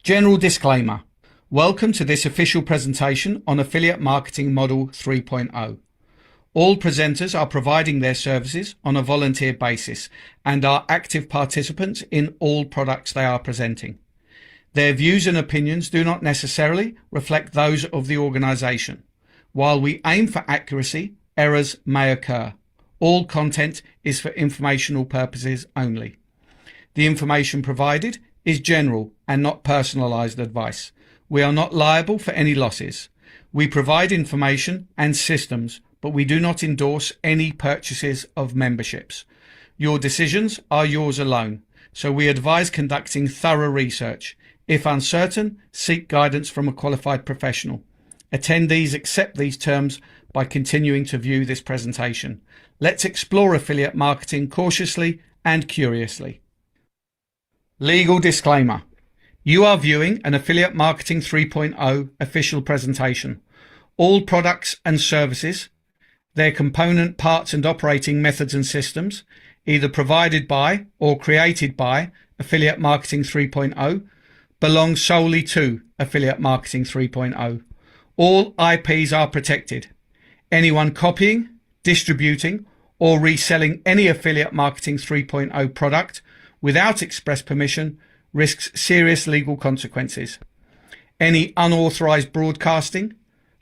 General disclaimer. Welcome to this official presentation on Affiliate Marketing Model 3.0. All presenters are providing their services on a volunteer basis and are active participants in all products they are presenting. Their views and opinions do not necessarily reflect those of the organisation. While we aim for accuracy, errors may occur. All content is for informational purposes only. The information provided is general and not personalised advice. We are not liable for any losses. We provide information and systems, but we do not endorse any purchases of memberships. Your decisions are yours alone, so we advise conducting thorough research. If uncertain, seek guidance from a qualified professional. Attendees accept these terms by continuing to view this presentation. Let's explore affiliate marketing cautiously and curiously. Legal disclaimer. You are viewing an Affiliate Marketing 3.0 official presentation. All products and services, their component parts and operating methods and systems, either provided by or created by Affiliate Marketing 3.0, belong solely to Affiliate Marketing 3.0. All IPs are protected. Anyone copying, distributing, or reselling any Affiliate Marketing 3.0 product without express permission risks serious legal consequences. Any unauthorized broadcasting,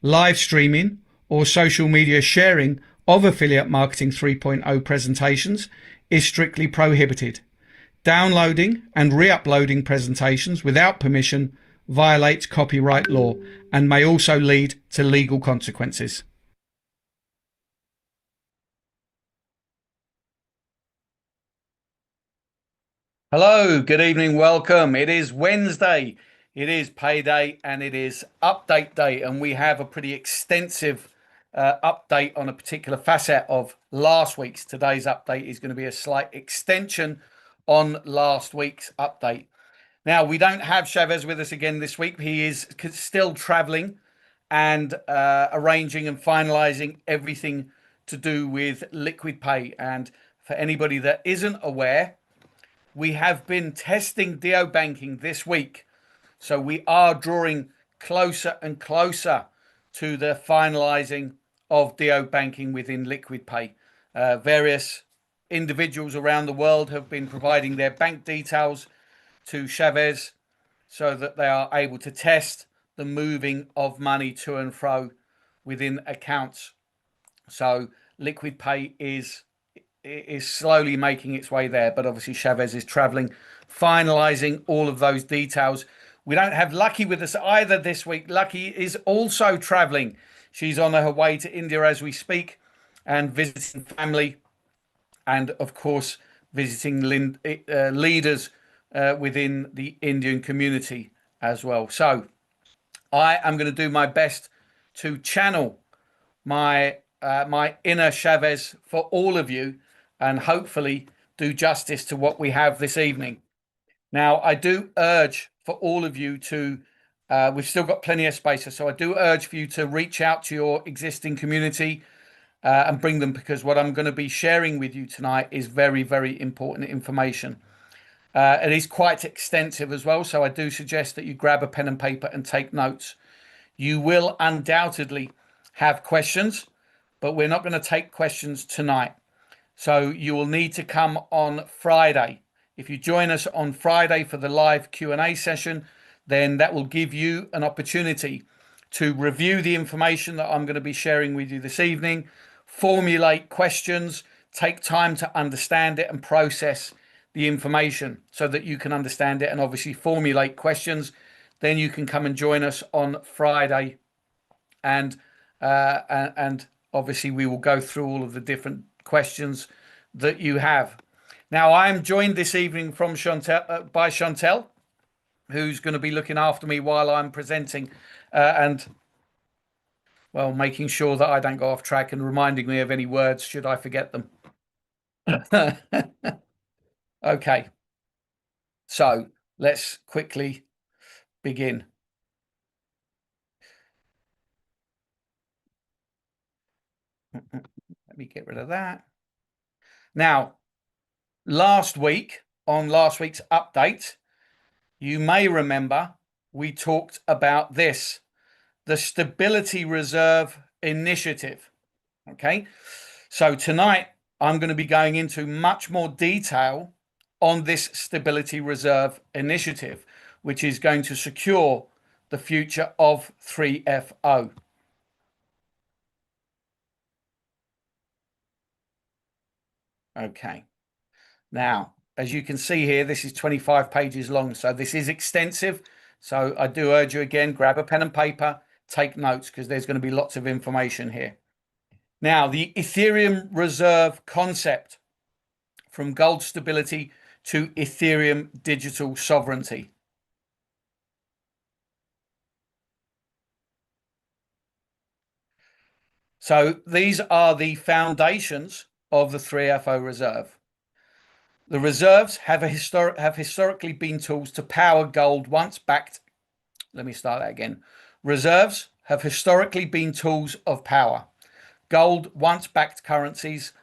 live streaming, or social media sharing of Affiliate Marketing 3.0 presentations is strictly prohibited. Downloading and re-uploading presentations without permission violates copyright law and may also lead to legal consequences. Hello, good evening, welcome. It is Wednesday, it is payday, and it is update day, and we have a pretty extensive update on a particular facet of last week's. Today's update is going to be a slight extension on last week's update. Now, we don't have Chavez with us again this week. He is still traveling and arranging and finalizing everything to do with Liquid Pay. And for anybody that isn't aware, we have been testing DO banking this week. So we are drawing closer and closer to the finalizing of DO banking within Liquid Pay. Various individuals around the world have been providing their bank details to Chavez so that they are able to test the moving of money to and fro within accounts. So Liquid Pay is slowly making its way there, but obviously Chavez is traveling, finalizing all of those details. We don't have Lucky with us either this week. Lucky is also traveling. She's on her way to India as we speak and visiting family and, of course, visiting leaders within the Indian community as well. So I am going to do my best to channel my inner Chavez for all of you and hopefully do justice to what we have this evening. Now, I do urge for all of you to, we've still got plenty of space, so I do urge for you to reach out to your existing community and bring them, because what I'm going to be sharing with you tonight is very, very important information. It is quite extensive as well, so I do suggest that you grab a pen and paper and take notes. You will undoubtedly have questions, but we're not going to take questions tonight. So you will need to come on Friday. If you join us on Friday for the live Q&A session, then that will give you an opportunity to review the information that I'm going to be sharing with you this evening, formulate questions, take time to understand it and process the information so that you can understand it and obviously formulate questions. Then you can come and join us on Friday, and obviously we will go through all of the different questions that you have. Now, I am joined this evening from by Chantel, who's going to be looking after me while I'm presenting and, well, making sure that I don't go off track and reminding me of any words should I forget them. Okay, so let's quickly begin. Let me get rid of that. Now, last week, on last week's update, you may remember we talked about this, the Stability Reserve Initiative. Okay, so tonight I'm going to be going into much more detail on this Stability Reserve Initiative, which is going to secure the future of 3FO. Okay, now, as you can see here, this is 25 pages long, so this is extensive. So I do urge you again, grab a pen and paper, take notes, because there's going to be lots of information here. Now, the Ethereum reserve concept, from gold stability to Ethereum digital sovereignty. So these are the foundations of the 3FO reserve. The reserves have historically been tools to power gold once backed. Let me start that again. Reserves have historically been tools of power. Gold once backed currencies,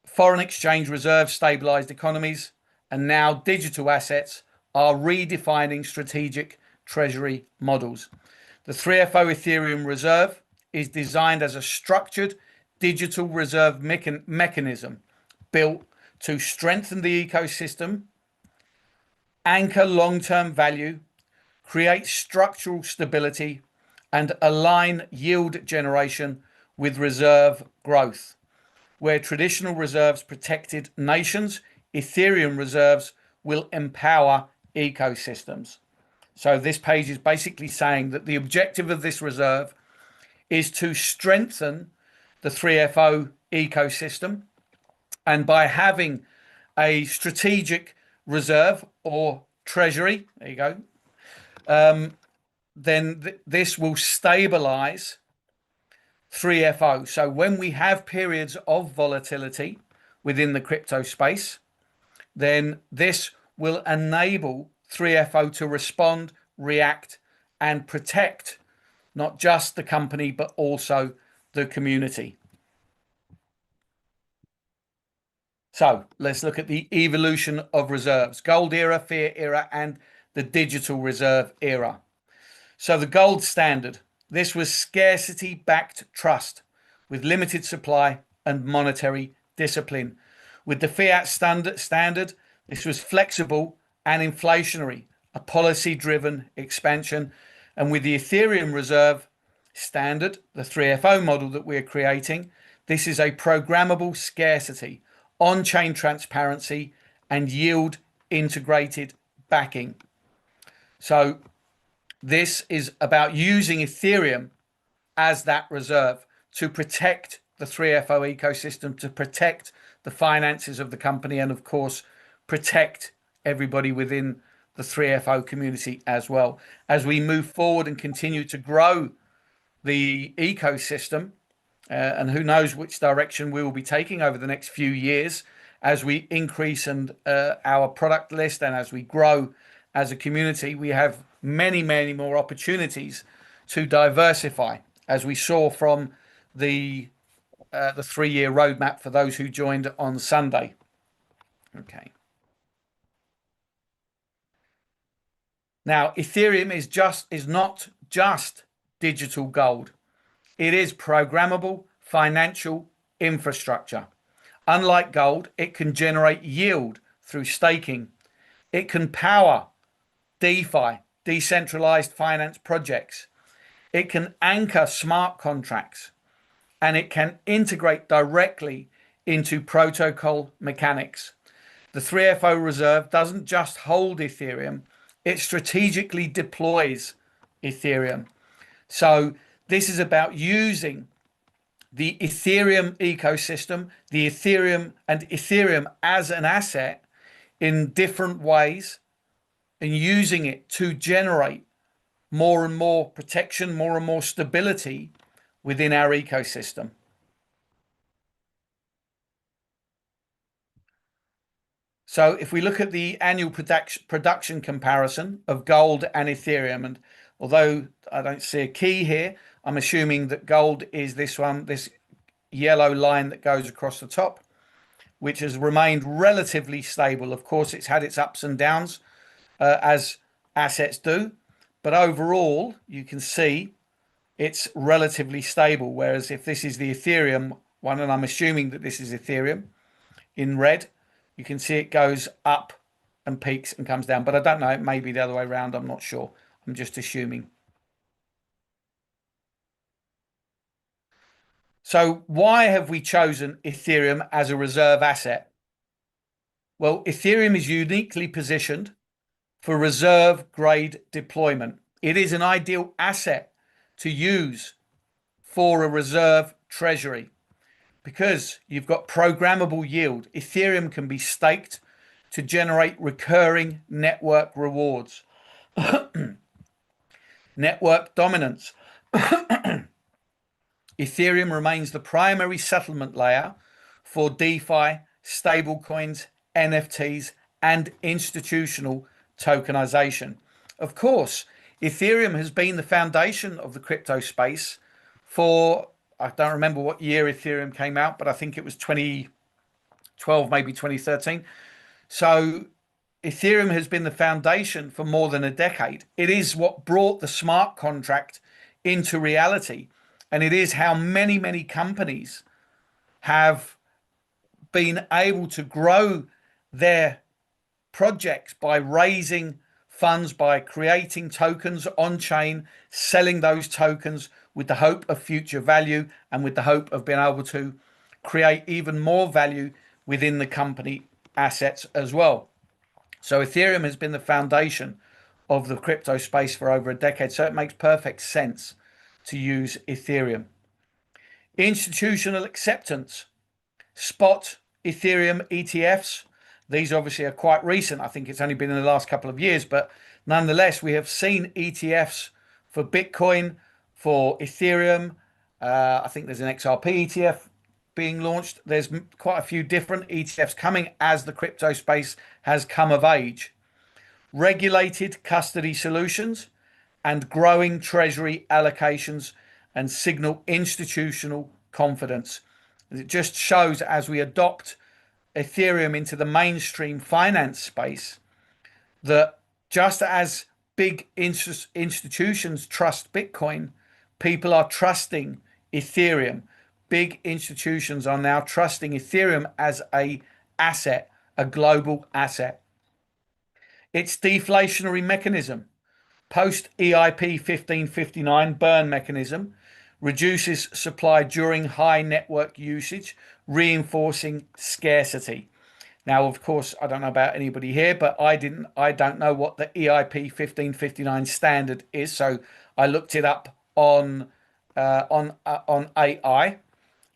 foreign exchange reserves stabilized economies, and now digital assets are redefining strategic treasury models. The 3FO Ethereum reserve is designed as a structured digital reserve mechanism built to strengthen the ecosystem, anchor long-term value, create structural stability, and align yield generation with reserve growth. Where traditional reserves protected nations, Ethereum reserves will empower ecosystems. So this page is basically saying that the objective of this reserve is to strengthen the 3FO ecosystem. And by having a strategic reserve or treasury, there you go, then this will stabilize 3FO. So when we have periods of volatility within the crypto space, then this will enable 3FO to respond, react, and protect not just the company, but also the community. So let's look at the evolution of reserves: gold era, fiat era, and the digital reserve era. So the gold standard, this was scarcity-backed trust with limited supply and monetary discipline. With the fiat standard, this was flexible and inflationary, a policy-driven expansion. And with the Ethereum reserve standard, the 3FO model that we're creating, this is a programmable scarcity, on-chain transparency, and yield integrated backing. So this is about using Ethereum as that reserve to protect the 3FO ecosystem, to protect the finances of the company, and of course, protect everybody within the 3FO community as well. As we move forward and continue to grow the ecosystem, and who knows which direction we will be taking over the next few years as we increase our product list, and as we grow as a community, we have many more opportunities to diversify, as we saw from the 3-year roadmap for those who joined on Sunday. Okay. Now, Ethereum is not just digital gold. It is programmable financial infrastructure. Unlike gold, it can generate yield through staking. It can power DeFi, decentralized finance projects. It can anchor smart contracts, and it can integrate directly into protocol mechanics. The 3FO reserve doesn't just hold Ethereum, it strategically deploys Ethereum. So this is about using the Ethereum ecosystem, the Ethereum as an asset in different ways, and using it to generate more and more protection, more and more stability within our ecosystem. So if we look at the annual production comparison of gold and Ethereum, and although I don't see a key here, I'm assuming that gold is this one, this yellow line that goes across the top, which has remained relatively stable. Of course, it's had its ups and downs, as assets do. but overall you can see it's relatively stable. Whereas if this is the Ethereum one, and I'm assuming that this is Ethereum in red, you can see it goes up and peaks and comes down, but I don't know, it may be the other way around, I'm not sure, I'm just assuming. So why have we chosen Ethereum as a reserve asset? Well, Ethereum is uniquely positioned for reserve grade deployment. It is an ideal asset to use for a reserve treasury because you've got programmable yield. Ethereum can be staked to generate recurring network rewards. Network dominance. Ethereum remains the primary settlement layer for DeFi, stablecoins, NFTs, and institutional tokenization. Of course, Ethereum has been the foundation of the crypto space for, I don't remember what year Ethereum came out, but I think it was 2012, maybe 2013. So Ethereum has been the foundation for more than a decade. It is what brought the smart contract into reality. And it is how many companies have been able to grow their projects by raising funds, by creating tokens on chain, selling those tokens with the hope of future value and with the hope of being able to create even more value within the company assets as well. So Ethereum has been the foundation of the crypto space for over a decade. So it makes perfect sense to use Ethereum. Institutional acceptance. Spot Ethereum ETFs. These obviously are quite recent. I think it's only been in the last couple of years, but nonetheless, we have seen ETFs for Bitcoin, for Ethereum. I think there's an XRP ETF being launched. There's quite a few different ETFs coming as the crypto space has come of age. Regulated custody solutions and growing treasury allocations and signal institutional confidence. It just shows as we adopt Ethereum into the mainstream finance space that just as big institutions trust Bitcoin, people are trusting Ethereum. Big institutions are now trusting Ethereum as a asset, a global asset. Its deflationary mechanism, post EIP 1559 burn mechanism, reduces supply during high network usage, reinforcing scarcity. Now, of course, I don't know about anybody here, but I don't know what the EIP 1559 standard is, so I looked it up on AI,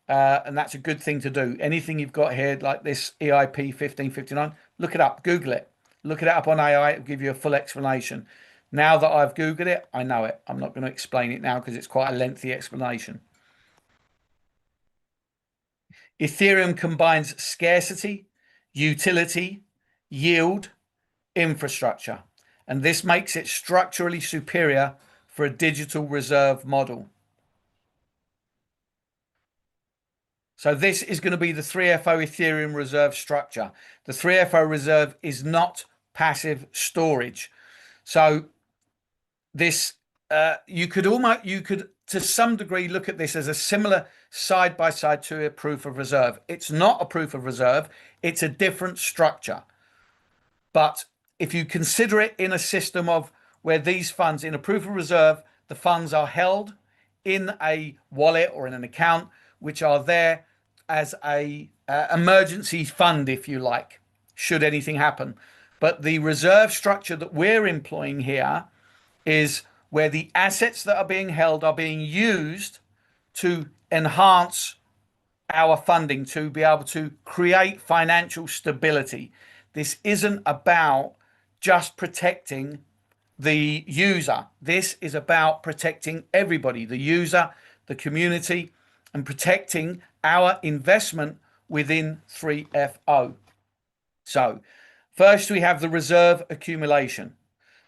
and that's a good thing to do. Anything you've got here like this EIP 1559, look it up, Google it, look it up on AI. It'll give you a full explanation. Now that I've Googled it, I know it. I'm not going to explain it now because it's quite a lengthy explanation. Ethereum combines scarcity, utility, yield, infrastructure, and this makes it structurally superior for a digital reserve model. So this is going to be the 3FO Ethereum reserve structure. The 3FO reserve is not passive storage. So this you could to some degree look at this as a similar side by side to a proof of reserve. It's not a proof of reserve, it's a different structure. But if you consider it in a system of where these funds in a proof of reserve, the funds are held in a wallet or in an account, which are there as a emergency fund, if you like, should anything happen. But the reserve structure that we're employing here is where the assets that are being held are being used to enhance our funding, to be able to create financial stability. This isn't about just protecting the user. This is about protecting everybody, the user, the community, and protecting our investment within 3FO. So first we have the reserve accumulation.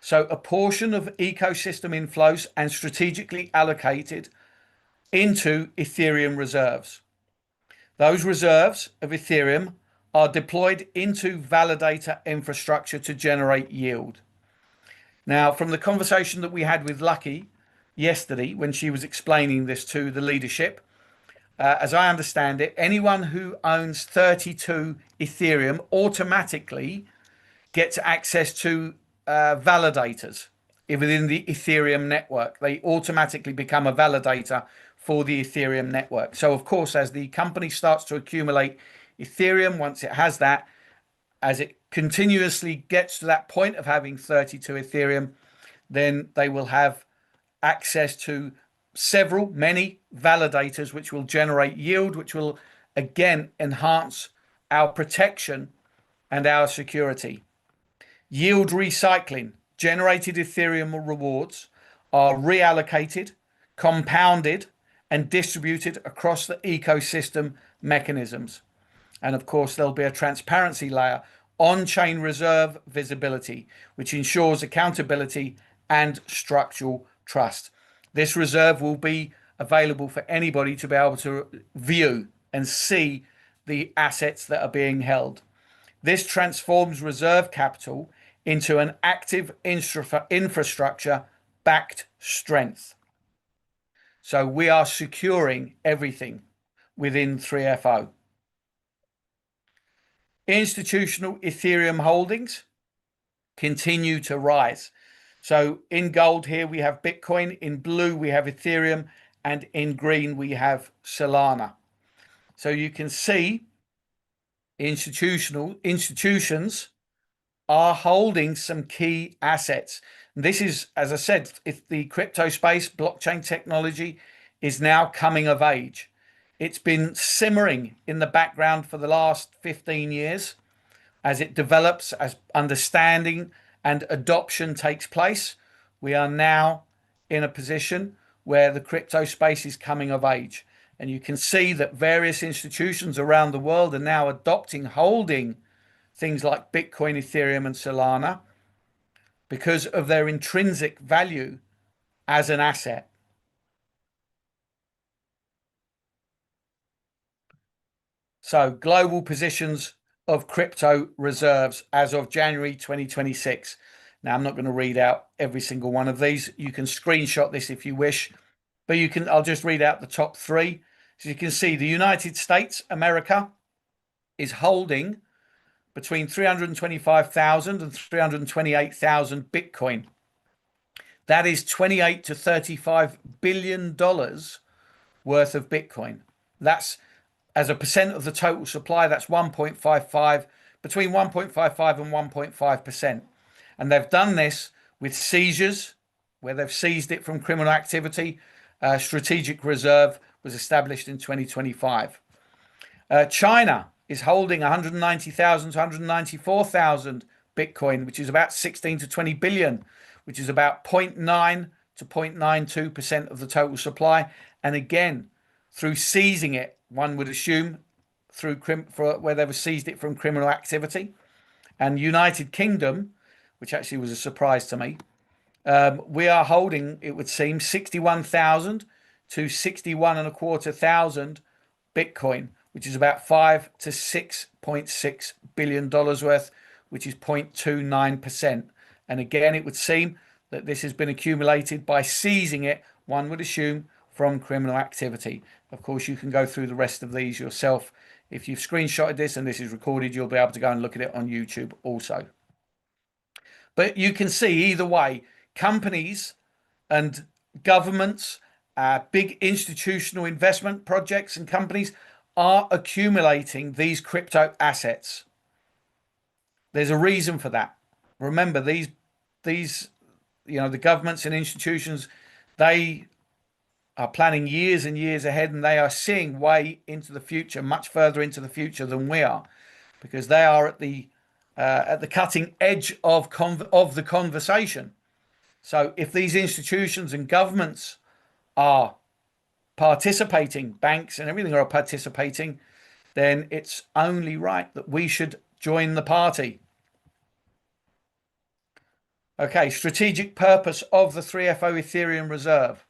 So a portion of ecosystem inflows and strategically allocated into Ethereum reserves. Those reserves of Ethereum are deployed into validator infrastructure to generate yield. Now, from the conversation that we had with Lucky yesterday when she was explaining this to the leadership, as I understand it, anyone who owns 32 Ethereum automatically gets access to validators within the Ethereum network. They automatically become a validator for the Ethereum network. So, of course, as the company starts to accumulate Ethereum, once it has that, as it continuously gets to that point of having 32 Ethereum, then they will have access to many validators, which will generate yield, which will again enhance our protection and our security. Yield recycling. Generated Ethereum rewards are reallocated, compounded, and distributed across the ecosystem mechanisms. And of course, there'll be a transparency layer, on-chain reserve visibility, which ensures accountability and structural trust. This reserve will be available for anybody to be able to view and see the assets that are being held. This transforms reserve capital into an active infrastructure backed strength. So we are securing everything within 3FO. Institutional Ethereum holdings continue to rise. So in gold here we have Bitcoin, in blue we have Ethereum, and in green we have Solana. So you can see institutions are holding some key assets. And this is, as I said, if the crypto space, blockchain technology is now coming of age. It's been simmering in the background for the last 15 years as it develops, as understanding and adoption takes place. We are now in a position where the crypto space is coming of age. And you can see that various institutions around the world are now holding things like Bitcoin, Ethereum, and Solana because of their intrinsic value as an asset. So global positions of crypto reserves as of January 2026. Now, I'm not going to read out every single one of these. You can screenshot this if you wish, but I'll just read out the top three. So you can see the United States, America, is holding between 325,000 and 328,000 Bitcoin. That is $28 to $35 billion worth of Bitcoin. That's, as a percent of the total supply, that's 1.55, between 1.55 and 1.5%. And they've done this with seizures, where they've seized it from criminal activity. Strategic reserve was established in 2025. China is holding 190,000 to 194,000 Bitcoin, which is about 16 to 20 billion, which is about 0.9 to 0.92% of the total supply. And again, through seizing it, one would assume through where they were seized it from criminal activity. And United Kingdom, which actually was a surprise to me, we are holding, it would seem, 61,000 to 61,250 Bitcoin, which is about $5 to $6.6 billion worth, which is 0.29%. And again, it would seem that this has been accumulated by seizing it, one would assume, from criminal activity. Of course, you can go through the rest of these yourself. If you've screenshotted this and this is recorded, you'll be able to go and look at it on YouTube also. But you can see either way, companies and governments, big institutional investment projects and companies are accumulating these crypto assets. There's a reason for that. Remember, these the governments and institutions, they are planning years and years ahead, and they are seeing way into the future, much further into the future than we are, because they are at the cutting edge of the conversation. So if these institutions and governments are participating, banks and everything are participating, then it's only right that we should join the party. Okay, strategic purpose of the 3FO Ethereum reserve.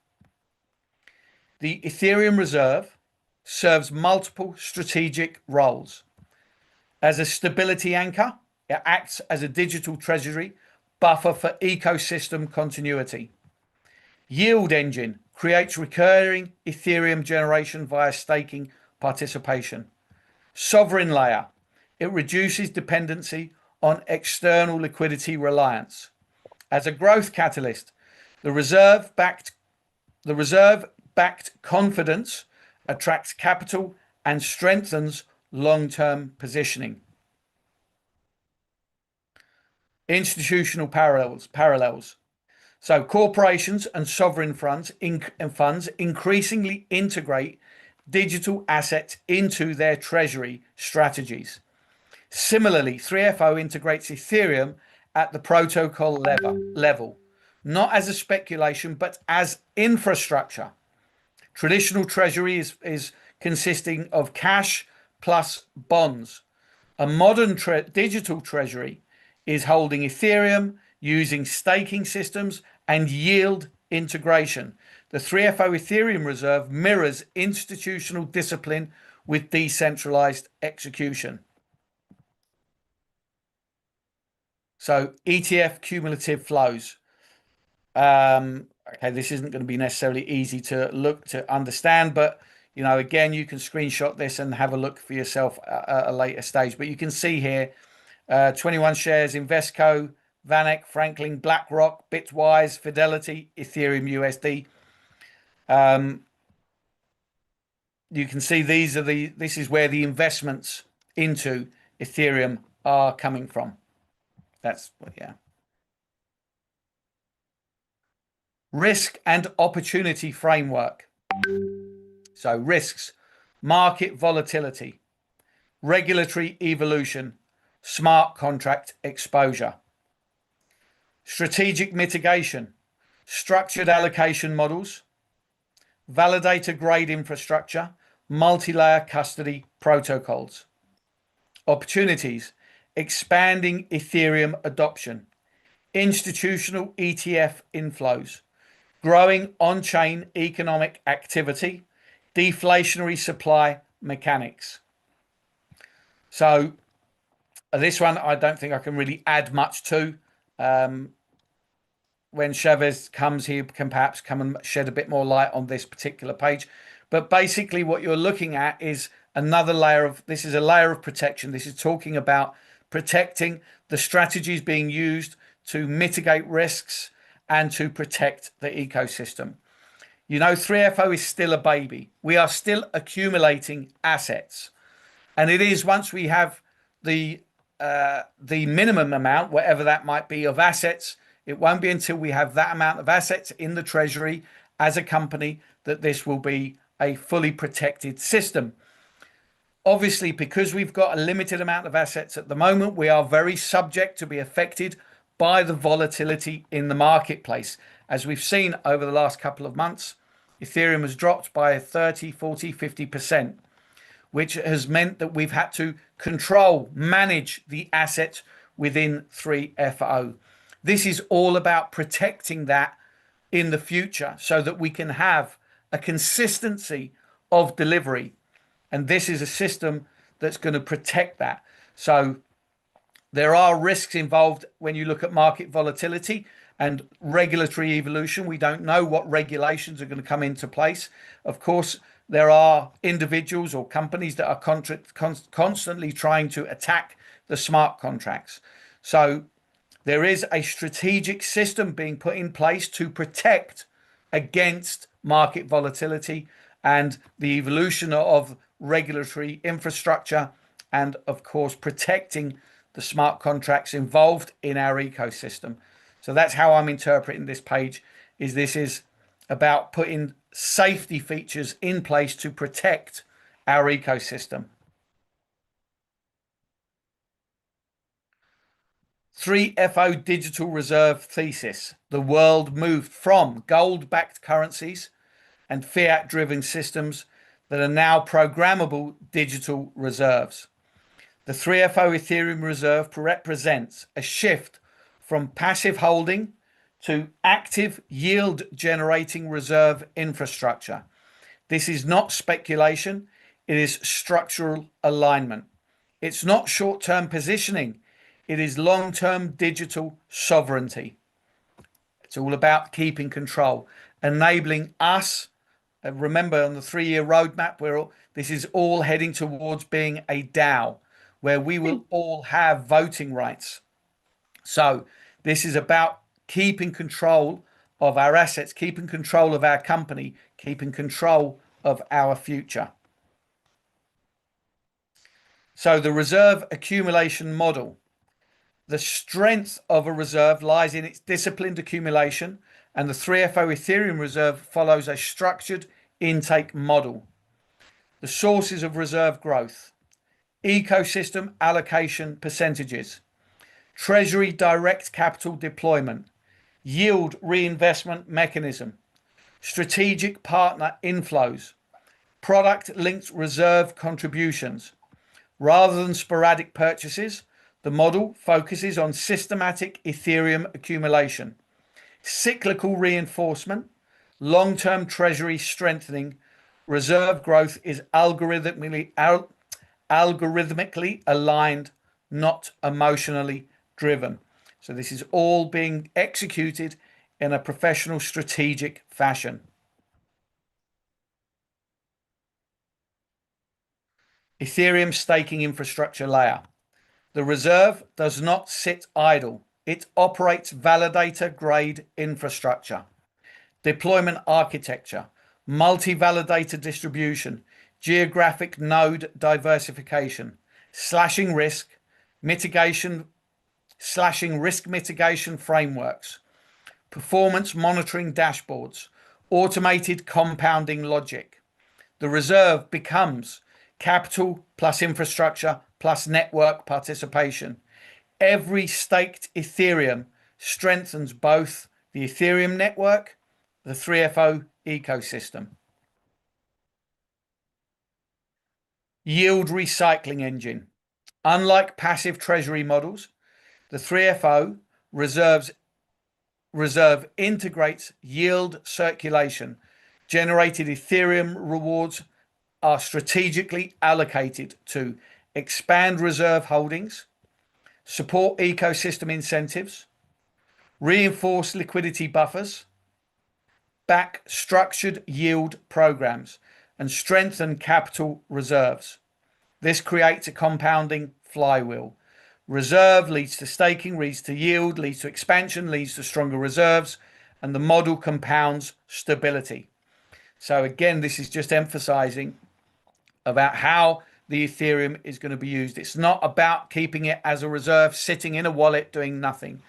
The Ethereum reserve serves multiple strategic roles. As a stability anchor, it acts as a digital treasury, buffer for ecosystem continuity. Yield engine creates recurring Ethereum generation via staking participation. Sovereign layer, it reduces dependency on external liquidity reliance. As a growth catalyst, the reserve-backed confidence attracts capital and strengthens long-term positioning. Institutional parallels. So corporations and sovereign funds increasingly integrate digital assets into their treasury strategies. Similarly, 3FO integrates Ethereum at the protocol level, not as a speculation, but as infrastructure. Traditional treasury is consisting of cash plus bonds. A modern digital treasury is holding Ethereum using staking systems and yield integration. The 3FO Ethereum reserve mirrors institutional discipline with decentralized execution. So ETF cumulative flows. Okay, this isn't going to be necessarily easy to understand, but again, you can screenshot this and have a look for yourself at a later stage. But you can see here, 21 shares, Invesco, Vanek, Franklin, BlackRock, Bitwise, Fidelity, Ethereum USD. You can see this is where the investments into Ethereum are coming from. Yeah. Risk and opportunity framework. So risks, market volatility, regulatory evolution, smart contract exposure. Strategic mitigation, structured allocation models, validator grade infrastructure, multi-layer custody protocols. Opportunities, expanding Ethereum adoption, institutional ETF inflows, growing on-chain economic activity, deflationary supply mechanics. So this one, I don't think I can really add much to. When Chavez comes, he can perhaps come and shed a bit more light on this particular page. But basically what you're looking at is another layer of, this is a layer of protection. This is talking about protecting the strategies being used to mitigate risks and to protect the ecosystem. 3FO is still a baby. We are still accumulating assets. And it is once we have the minimum amount, whatever that might be, of assets, it won't be until we have that amount of assets in the treasury as a company that this will be a fully protected system. Obviously, because we've got a limited amount of assets at the moment, we are very subject to be affected by the volatility in the marketplace. As we've seen over the last couple of months, Ethereum has dropped by 30, 40, 50%, which has meant that we've had to manage the assets within 3FO. This is all about protecting that in the future so that we can have a consistency of delivery. And this is a system that's going to protect that. So there are risks involved when you look at market volatility and regulatory evolution. We don't know what regulations are going to come into place. Of course, there are individuals or companies that are constantly trying to attack the smart contracts. So there is a strategic system being put in place to protect against market volatility and the evolution of regulatory infrastructure, and of course protecting the smart contracts involved in our ecosystem. So that's how I'm interpreting this page, is this is about putting safety features in place to protect our ecosystem. 3FO digital reserve thesis. The world moved from gold-backed currencies and fiat-driven systems that are now programmable digital reserves. The 3FO Ethereum reserve represents a shift from passive holding to active yield-generating reserve infrastructure. This is not speculation, it is structural alignment. It's not short-term positioning, It is long-term digital sovereignty. It's all about keeping control, enabling us. Remember, on the 3-year roadmap, this is all heading towards being a DAO, where we will all have voting rights. So this is about keeping control of our assets, keeping control of our company, keeping control of our future. So the reserve accumulation model. The strength of a reserve lies in its disciplined accumulation, and the 3FO Ethereum reserve follows a structured intake model. The sources of reserve growth: ecosystem allocation percentages, treasury direct capital deployment, yield reinvestment mechanism, strategic partner inflows, product linked reserve contributions. Rather than sporadic purchases, the model focuses on systematic Ethereum accumulation, cyclical reinforcement, long-term treasury strengthening. Reserve growth is algorithmically aligned, not emotionally driven. So this is all being executed in a professional, strategic fashion. Ethereum staking infrastructure layer. The reserve does not sit idle. It operates validator grade infrastructure, deployment architecture, multi-validator distribution, geographic node diversification, slashing risk mitigation frameworks, performance monitoring dashboards, automated compounding logic. The reserve becomes capital plus infrastructure plus network participation. Every staked Ethereum strengthens both the Ethereum network, the 3FO ecosystem. Yield recycling engine. Unlike passive treasury models, the 3FO reserve integrates yield circulation. Generated Ethereum rewards are strategically allocated to expand reserve holdings, support ecosystem incentives, reinforce liquidity buffers, back structured yield programs, and strengthen capital reserves. This creates a compounding flywheel. Reserve leads to staking, leads to yield, leads to expansion, leads to stronger reserves, and the model compounds stability. So again, this is just emphasizing about how the Ethereum is going to be used. It's not about keeping it as a reserve sitting in a wallet doing nothing.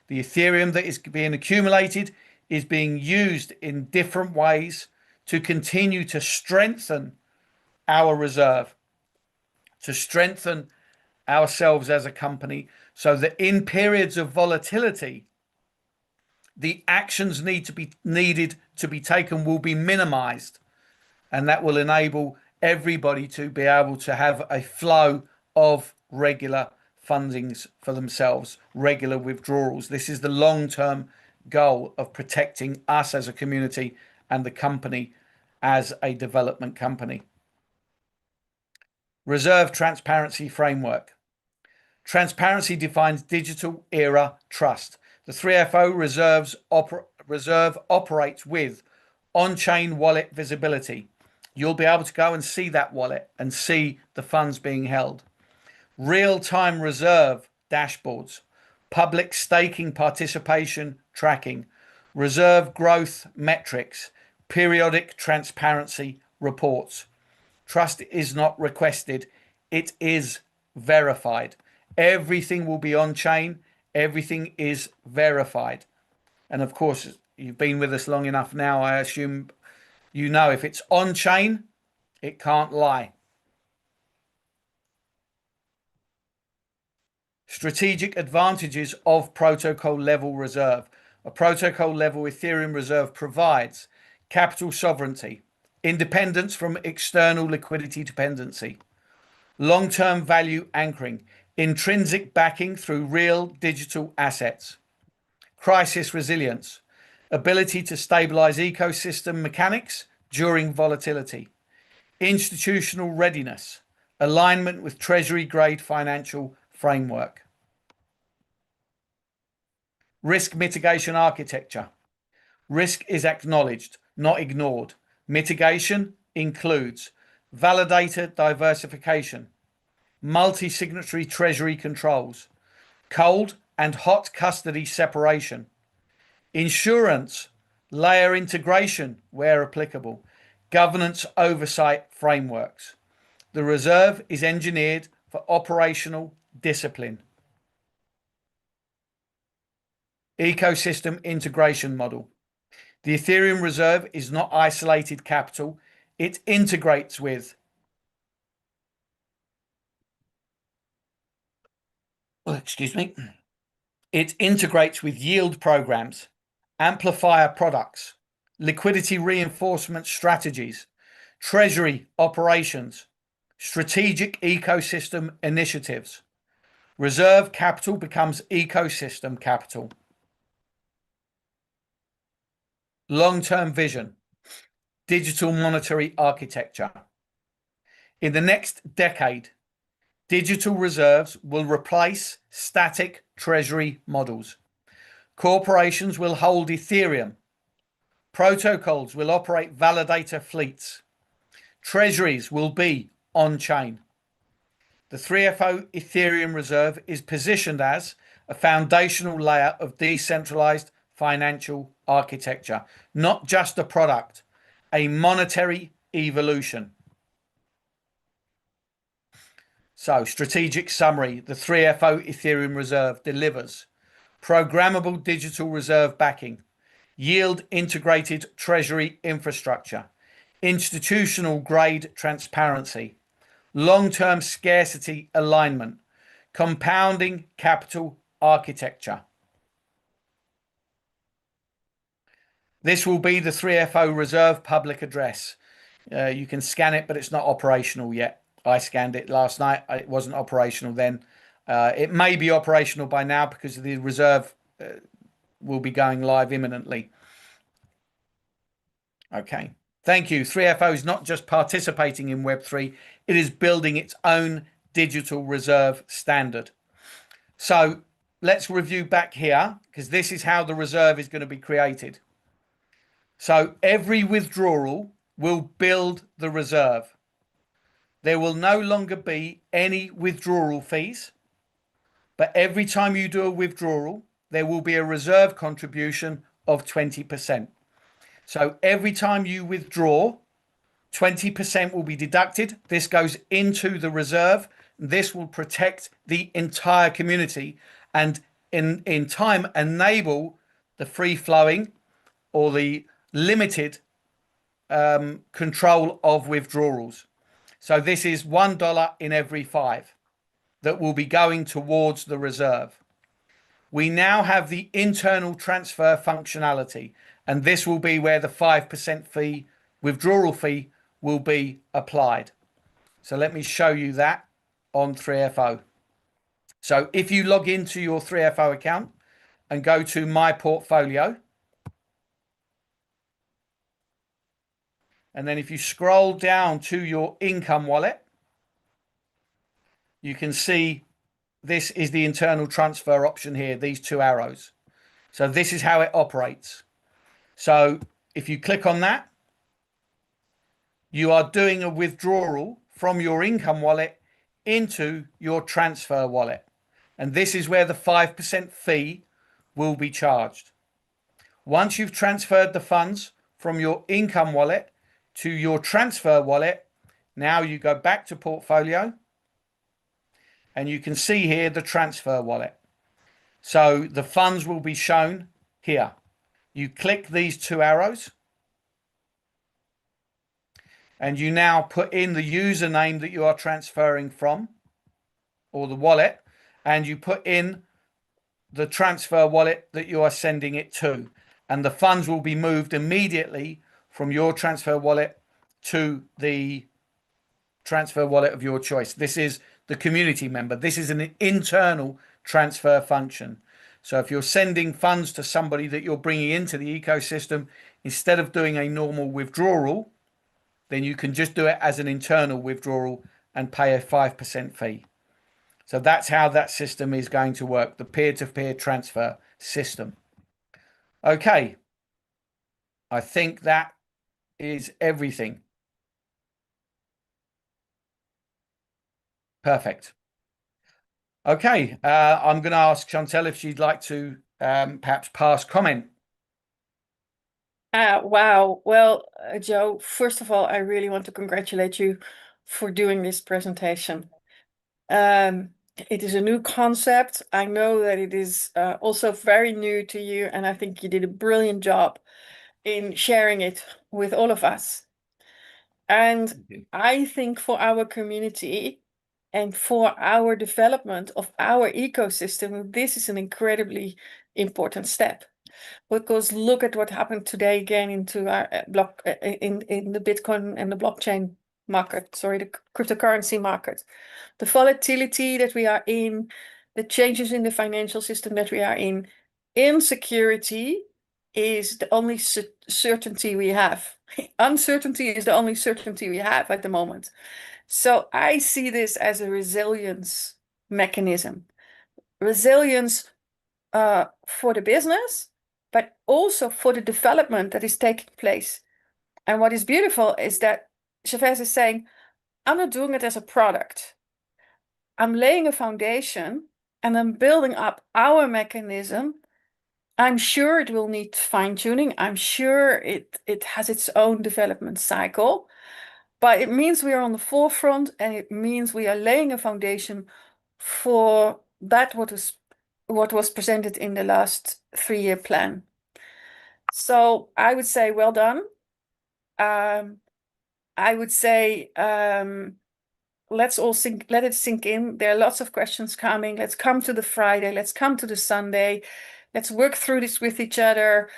The Ethereum that is being accumulated is being used in different ways to continue to strengthen our reserve, to strengthen ourselves as a company, so that in periods of volatility, the actions needed to be taken will be minimized, and that will enable everybody to be able to have a flow of regular fundings for themselves, regular withdrawals. This is the long-term goal of protecting us as a community and the company as a development company. Reserve transparency framework. Transparency defines digital era trust. The 3FO reserve operates with on-chain wallet visibility. You'll be able to go and see that wallet and see the funds being held. Real-time reserve dashboards, public staking participation tracking, reserve growth metrics, periodic transparency reports. Trust is not requested, it is verified. Everything will be on chain, everything is verified. And of course, you've been with us long enough now, I assume you know if it's on chain, it can't lie. Strategic advantages of protocol level reserve. A protocol level Ethereum reserve provides capital sovereignty, independence from external liquidity dependency, long-term value anchoring, intrinsic backing through real digital assets, crisis resilience, ability to stabilize ecosystem mechanics during volatility, institutional readiness, alignment with treasury grade financial framework. Risk mitigation architecture. Risk is acknowledged, not ignored. Mitigation includes validator diversification, multi-signatory treasury controls, cold and hot custody separation, insurance, layer integration where applicable, governance oversight frameworks. The reserve is engineered for operational discipline. Ecosystem integration model. The Ethereum reserve is not isolated capital. It integrates with It integrates with yield programs, amplifier products, liquidity reinforcement strategies, treasury operations, strategic ecosystem initiatives. Reserve capital becomes ecosystem capital. Long-term vision. Digital monetary architecture. In the next decade, digital reserves will replace static treasury models. Corporations will hold Ethereum. Protocols will operate validator fleets. Treasuries will be on-chain. The 3FO Ethereum reserve is positioned as a foundational layer of decentralized financial architecture, not just a product, a monetary evolution. So, strategic summary, the 3FO Ethereum reserve delivers programmable digital reserve backing, yield integrated treasury infrastructure, institutional grade transparency, long-term scarcity alignment, compounding capital architecture. This will be the 3FO reserve public address. You can scan it, but it's not operational yet. I scanned it last night. It wasn't operational then. It may be operational by now because the reserve will be going live imminently. Okay. Thank you. 3FO is not just participating in Web3, it is building its own digital reserve standard. So let's review back here because this is how the reserve is going to be created. So every withdrawal will build the reserve. There will no longer be any withdrawal fees, but every time you do a withdrawal, there will be a reserve contribution of 20%. So every time you withdraw, 20% will be deducted. This goes into the reserve. This will protect the entire community and in time enable the free flowing or the limited control of withdrawals. So this is $1 in every 5 that will be going towards the reserve. We now have the internal transfer functionality, and this will be where the 5% fee, withdrawal fee, will be applied. So let me show you that on 3FO. So if you log into your 3FO account and go to My Portfolio, and then if you scroll down to your income wallet, you can see this is the internal transfer option here, these 2 arrows. So this is how it operates. So if you click on that, you are doing a withdrawal from your income wallet into your transfer wallet. And this is where the 5% fee will be charged. Once you've transferred the funds from your income wallet to your transfer wallet, now you go back to portfolio and you can see here the transfer wallet. So the funds will be shown here. You click these 2 arrows and you now put in the username that you are transferring from or the wallet, and you put in the transfer wallet that you are sending it to, and the funds will be moved immediately from your transfer wallet to the transfer wallet of your choice. This is the community member. This is an internal transfer function. So if you're sending funds to somebody that you're bringing into the ecosystem, instead of doing a normal withdrawal, then you can just do it as an internal withdrawal and pay a 5% fee. So that's how that system is going to work, the peer-to-peer transfer system. Okay, I think that is everything. Perfect. Okay, I'm going to ask Chantel if she'd like to perhaps pass comment. Wow. Well, Joe, first of all, I really want to congratulate you for doing this presentation. Um, it is a new concept. I know that it is also very new to you, and I think you did a brilliant job in sharing it with all of us. And I think for our community and for our development of our ecosystem, this is an incredibly important step. Because look at what happened today again into our block in the Bitcoin and the blockchain market, sorry, the cryptocurrency market. The volatility that we are in, the changes in the financial system that we are in, insecurity is the only certainty we have. Uncertainty is the only certainty we have at the moment. So I see this as a resilience mechanism. Resilience for the business, but also for the development that is taking place. And what is beautiful is that Chavez is saying, I'm not doing it as a product. I'm laying a foundation and I'm building up our mechanism. I'm sure it will need fine tuning. I'm sure it has its own development cycle, but it means we are on the forefront and it means we are laying a foundation for that what was presented in the last 3-year plan. So I would say well done. I would say let's all let it sink in. There are lots of questions coming. Let's come to the Friday. Let's come to the Sunday. Let's work through this with each other.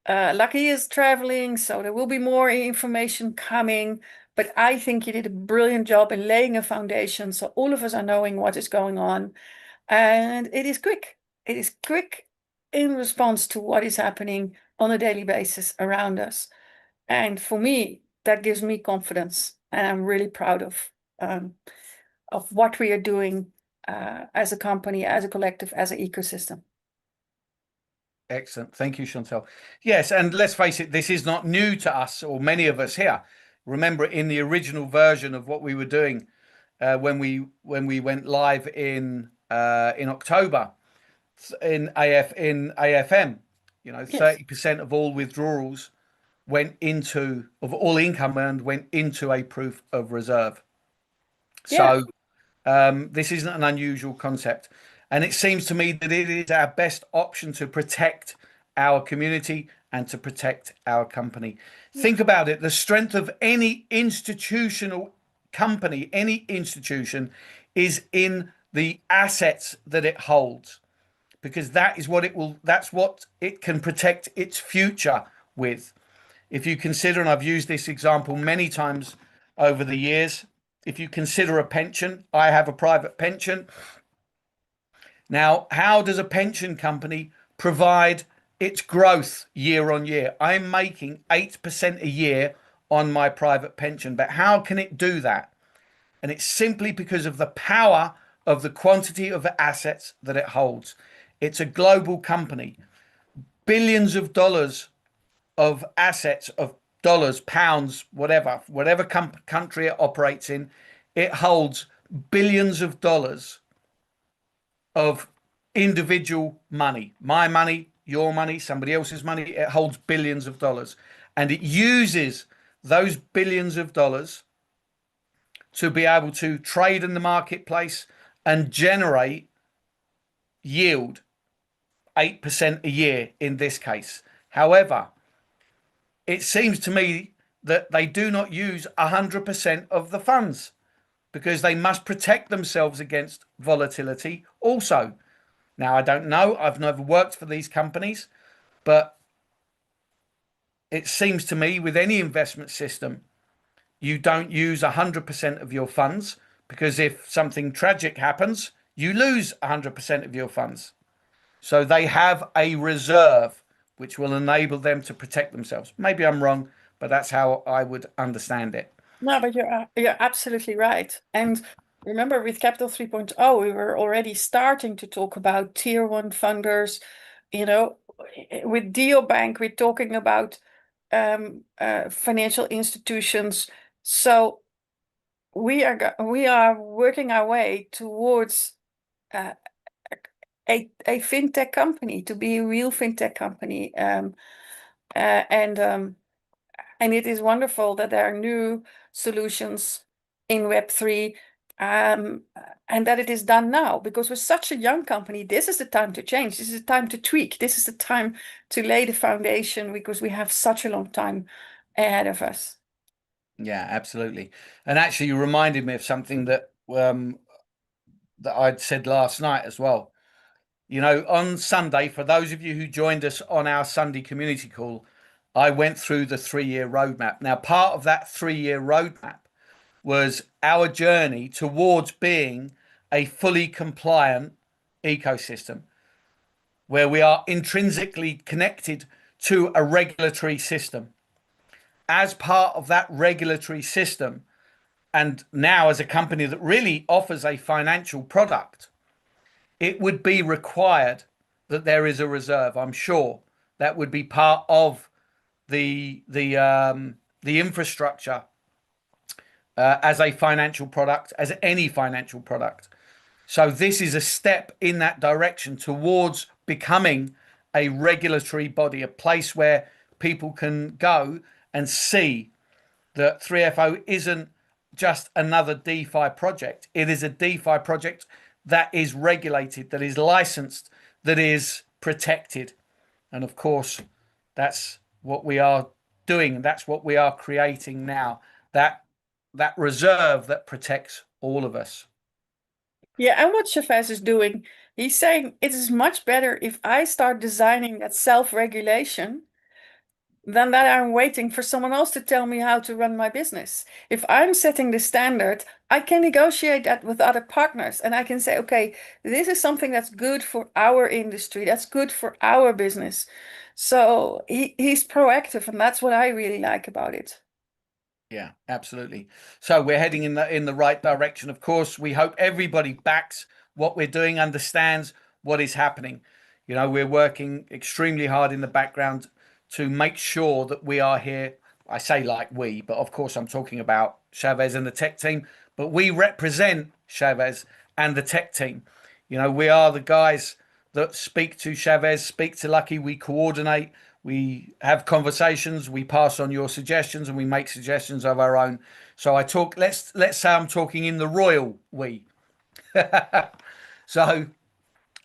Lucky is traveling, so there will be more information coming. But I think you did a brilliant job in laying a foundation, so all of us are knowing what is going on. And it is quick. It is quick in response to what is happening on a daily basis around us. And for me, that gives me confidence. And I'm really proud of what we are doing as a company, as a collective, as an ecosystem. Excellent. Thank you, Chantel. Yes, and let's face it, this is not new to us or many of us here. Remember, in the original version of what we were doing when we went live in October in AFM, Yes. 30% of all withdrawals of all income earned went into a proof of reserve. Yeah. So this isn't an unusual concept. And it seems to me that it is our best option to protect our community and to protect our company. Think about it. The strength of any institutional company, any institution, is in the assets that it holds, because that's what it can protect its future with. If you consider, and I've used this example many times over the years, if you consider a pension, I have a private pension. Now, how does a pension company provide its growth year on year? I'm making 8% a year on my private pension, but how can it do that? And it's simply because of the power of the quantity of assets that it holds. It's a global company, billions of dollars of assets, of dollars, pounds, whatever country it operates in, it holds billions of dollars of individual money. My money, your money, somebody else's money. It holds billions of dollars. And it uses those billions of dollars to be able to trade in the marketplace and generate yield, 8% a year in this case. However, it seems to me that they do not use 100% of the funds, because they must protect themselves against volatility also. Now, I don't know, I've never worked for these companies, but it seems to me with any investment system, you don't use 100% of your funds, because if something tragic happens, you lose 100% of your funds. So they have a reserve which will enable them to protect themselves. Maybe I'm wrong, but that's how I would understand it. No, but you're absolutely right. And remember with Capital 3.0, we were already starting to talk about tier one funders. You know, with Bank, we're talking about financial institutions. So we are working our way towards uh, a fintech company, to be a real fintech company. Uh, and um, and it is wonderful that there are new solutions in Web3, and that it is done now, because we're such a young company. This is the time to change. This is the time to tweak. This is the time to lay the foundation, because we have such a long time ahead of us. Yeah, absolutely. And actually, you reminded me of something that I'd said last night as well. You know, on Sunday, for those of you who joined us on our Sunday community call, I went through the 3-year roadmap. Now, part of that 3-year roadmap was our journey towards being a fully compliant ecosystem where we are intrinsically connected to a regulatory system. As part of that regulatory system, and now as a company that really offers a financial product, it would be required that there is a reserve. I'm sure that would be part of the infrastructure as a financial product, as any financial product. So this is a step in that direction towards becoming a regulatory body, a place where people can go and see that 3FO isn't just another DeFi project. It is a DeFi project that is regulated, that is licensed, that is protected. And of course, that's what we are doing. That's what we are creating now. That reserve that protects all of us. Yeah, and what Chavez is doing, he's saying it is much better if I start designing that self-regulation than that I'm waiting for someone else to tell me how to run my business. If I'm setting the standard, I can negotiate that with other partners, and I can say, okay, this is something that's good for our industry, that's good for our business. So he's proactive, and that's what I really like about it. Yeah, absolutely. So we're heading in the right direction. Of course, we hope everybody backs what we're doing, understands what is happening. You know, we're working extremely hard in the background to make sure that we are here. I say like we, but of course I'm talking about Chavez and the tech team, but we represent Chavez and the tech team. You know, we are the guys that speak to Chavez, speak to Lucky, we coordinate, we have conversations, we pass on your suggestions, and we make suggestions of our own. So I talk, let's say I'm talking in the royal we. So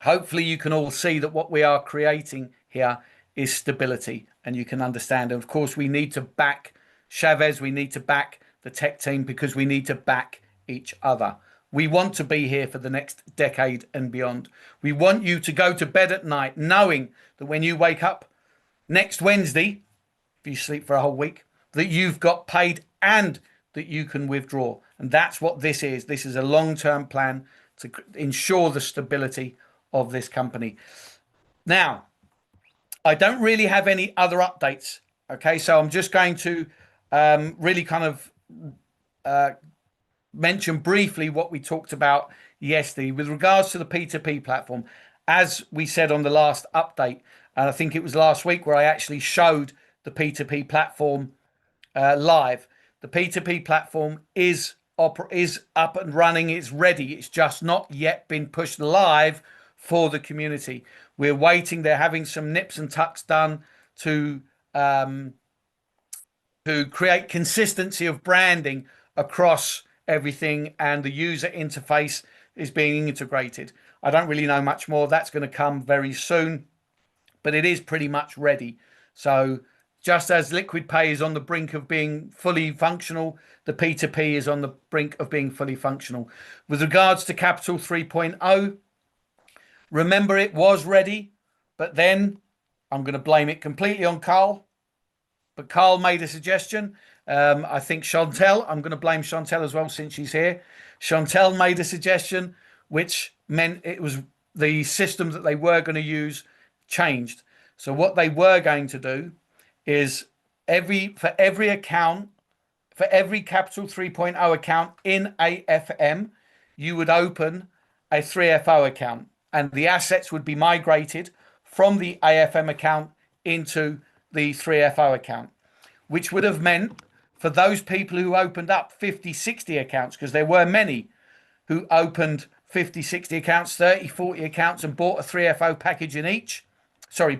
hopefully you can all see that what we are creating here is stability, and you can understand. And of course, we need to back Chavez, we need to back the tech team, because we need to back each other. We want to be here for the next decade and beyond. We want you to go to bed at night knowing that when you wake up next Wednesday, if you sleep for a whole week, that you've got paid and that you can withdraw. And that's what this is. This is a long-term plan to ensure the stability of this company. Now, I don't really have any other updates. Okay, so I'm just going to really kind of mention briefly what we talked about yesterday with regards to the P2P platform. As we said on the last update, and I think it was last week where I actually showed the P2P platform live. The P2P platform is up and running. It's ready. It's just not yet been pushed live for the community. We're waiting. They're having some nips and tucks done to create consistency of branding across everything, and the user interface is being integrated. I don't really know much more. That's going to come very soon, but it is pretty much ready. So just as Liquid Pay is on the brink of being fully functional, the P2P is on the brink of being fully functional. With regards to Capital 3.0, remember it was ready, but then I'm going to blame it completely on Carl. But Carl made a suggestion. I think Chantel, I'm going to blame Chantel as well since she's here. Chantel made a suggestion, which meant it was the system that they were going to use changed. So what they were going to do is for every account, for every Capital 3.0 account in AFM, you would open a 3FO account and the assets would be migrated from the AFM account into the 3FO account, which would have meant for those people who opened up 50, 60 accounts, because there were many who opened 50, 60 accounts, 30, 40 accounts and bought a 3FO package in each,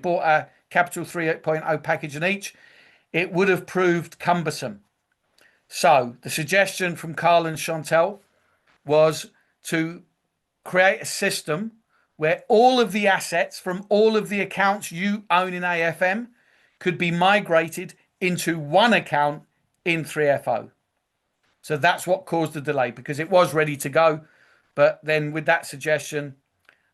bought a Capital 3.0 package in each, it would have proved cumbersome. So the suggestion from Carl and Chantel was to create a system where all of the assets from all of the accounts you own in AFM could be migrated into one account in 3FO. So that's what caused the delay, because it was ready to go. But then with that suggestion,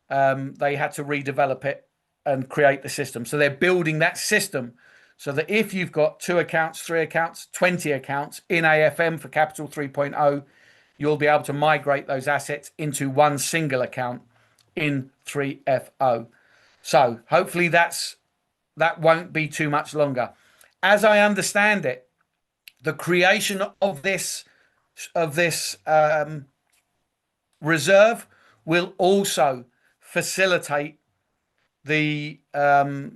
they had to redevelop it and create the system. So they're building that system so that if you've got 2 accounts, 3 accounts, 20 accounts in AFM for Capital 3.0, you'll be able to migrate those assets into one single account in 3FO. So hopefully that won't be too much longer. As I understand it, the creation of this reserve will also facilitate the Capital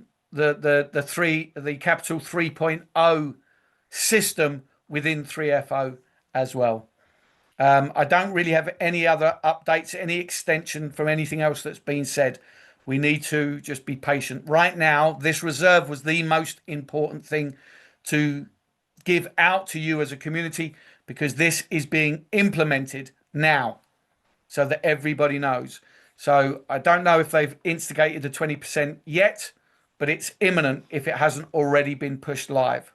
3.0 system within 3FO as well. I don't really have any other updates, any extension from anything else that's been said. We need to just be patient. Right now, this reserve was the most important thing to give out to you as a community, because this is being implemented now so that everybody knows. So I don't know if they've instigated the 20% yet, but it's imminent if it hasn't already been pushed live.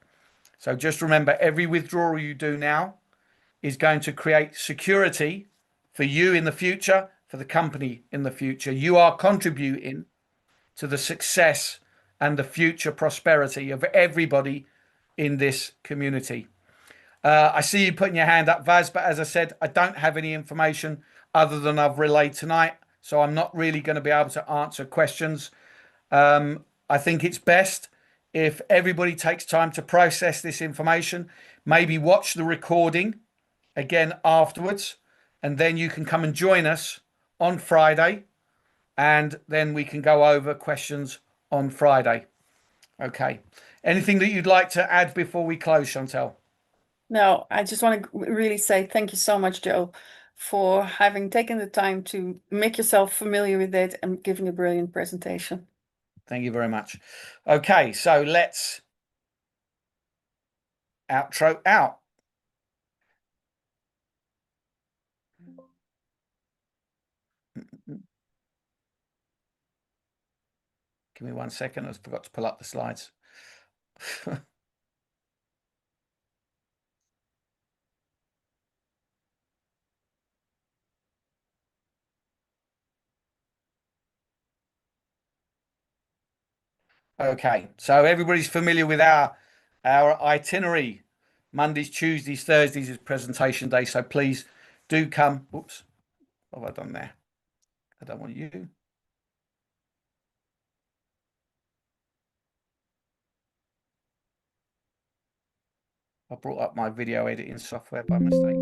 So just remember, every withdrawal you do now is going to create security for you in the future, for the company in the future. You are contributing to the success and the future prosperity of everybody in this community. I see you putting your hand up, Vaz, but as I said, I don't have any information other than I've relayed tonight, so I'm not really going to be able to answer questions. I think it's best if everybody takes time to process this information, maybe watch the recording again afterwards, and then you can come and join us on Friday, and then we can go over questions on Friday. Okay. Anything that you'd like to add before we close, Chantel? No, I just want to really say thank you so much, Joe, for having taken the time to make yourself familiar with it and giving a brilliant presentation. Thank you very much. Okay, so let's outro out. Give me 1 second. I forgot to pull up the slides. Okay, so everybody's familiar with our itinerary. Mondays, Tuesdays, Thursdays is presentation day. So please do come. Oops, what have I done there? I don't want you. I brought up my video editing software by mistake.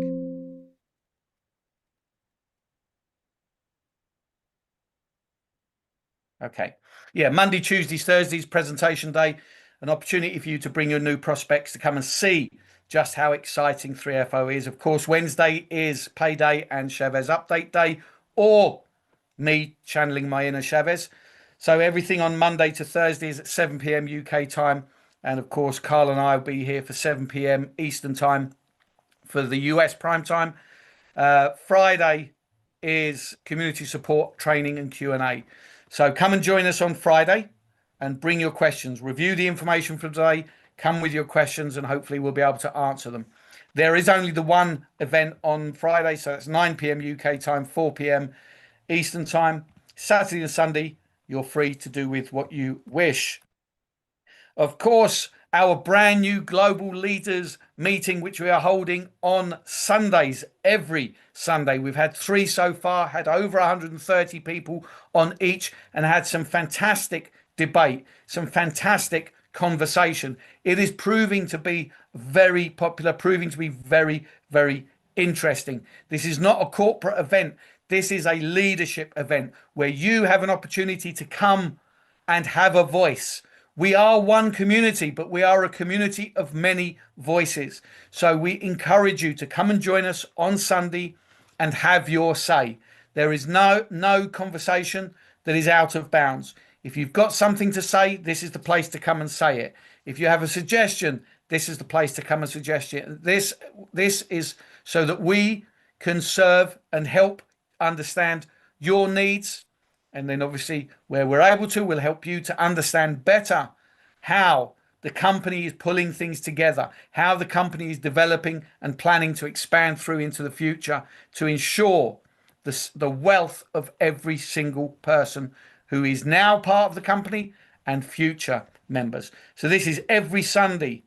Okay. Yeah, Monday, Tuesdays, Thursdays, presentation day. An opportunity for you to bring your new prospects to come and see just how exciting 3FO is. Of course, Wednesday is payday and Chavez update day, or me channeling my inner Chavez. So everything on Monday to Thursday is at 7 p.m. UK time. And of course, Carl and I will be here for 7 p.m. Eastern time for the US prime time. Friday is community support, training and Q&A. So come and join us on Friday and bring your questions. Review the information from today, come with your questions, and hopefully we'll be able to answer them. There is only the one event on Friday, so it's 9 p.m. UK time, 4 p.m. Eastern time. Saturday and Sunday, you're free to do with what you wish. Of course, our brand new global leaders meeting, which we are holding on Sundays, every Sunday. We've had 3 so far, had over 130 people on each, and had some fantastic debate, some fantastic conversation. It is proving to be very popular, proving to be very, very interesting. This is not a corporate event. This is a leadership event where you have an opportunity to come and have a voice. We are one community, but we are a community of many voices. So we encourage you to come and join us on Sunday and have your say. There is no conversation that is out of bounds. If you've got something to say, this is the place to come and say it. If you have a suggestion, this is the place to come and suggest it. This is so that we can serve and help understand your needs. And then obviously where we're able to, we'll help you to understand better how the company is pulling things together, how the company is developing and planning to expand through into the future to ensure the wealth of every single person who is now part of the company and future members. So this is every Sunday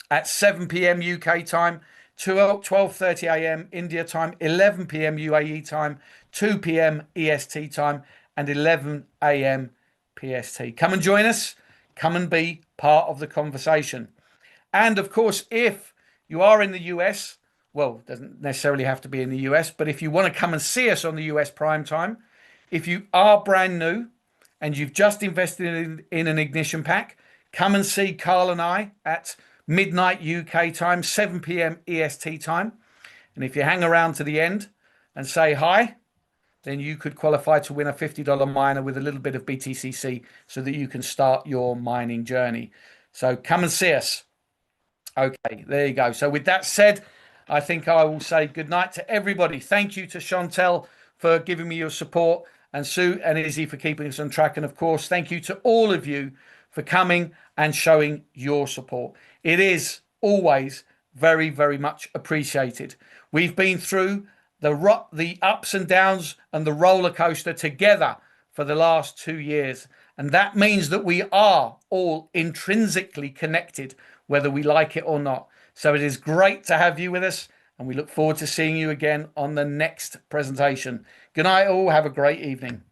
at 7 p.m. UK time, 12:30 a.m. India time, 11 p.m. UAE time, 2 p.m. EST time, and 11 a.m. PST. Come and join us. Come and be part of the conversation. And of course, if you are in the US, well, it doesn't necessarily have to be in the US, but if you want to come and see us on the US prime time, if you are brand new and you've just invested in an ignition pack, come and see Carl and I at midnight UK time, 7 p.m. EST time. And if you hang around to the end and say hi, then you could qualify to win a $50 miner with a little bit of BTCC so that you can start your mining journey. So come and see us. Okay, there you go. So with that said, I think I will say good night to everybody. Thank you to Chantel for giving me your support, and Sue and Izzy for keeping us on track. And of course, thank you to all of you for coming and showing your support. It is always very, very much appreciated. We've been through the ups and downs and the roller coaster together for the last 2 years. And that means that we are all intrinsically connected, whether we like it or not. So it is great to have you with us, and we look forward to seeing you again on the next presentation. Good night all. Have a great evening.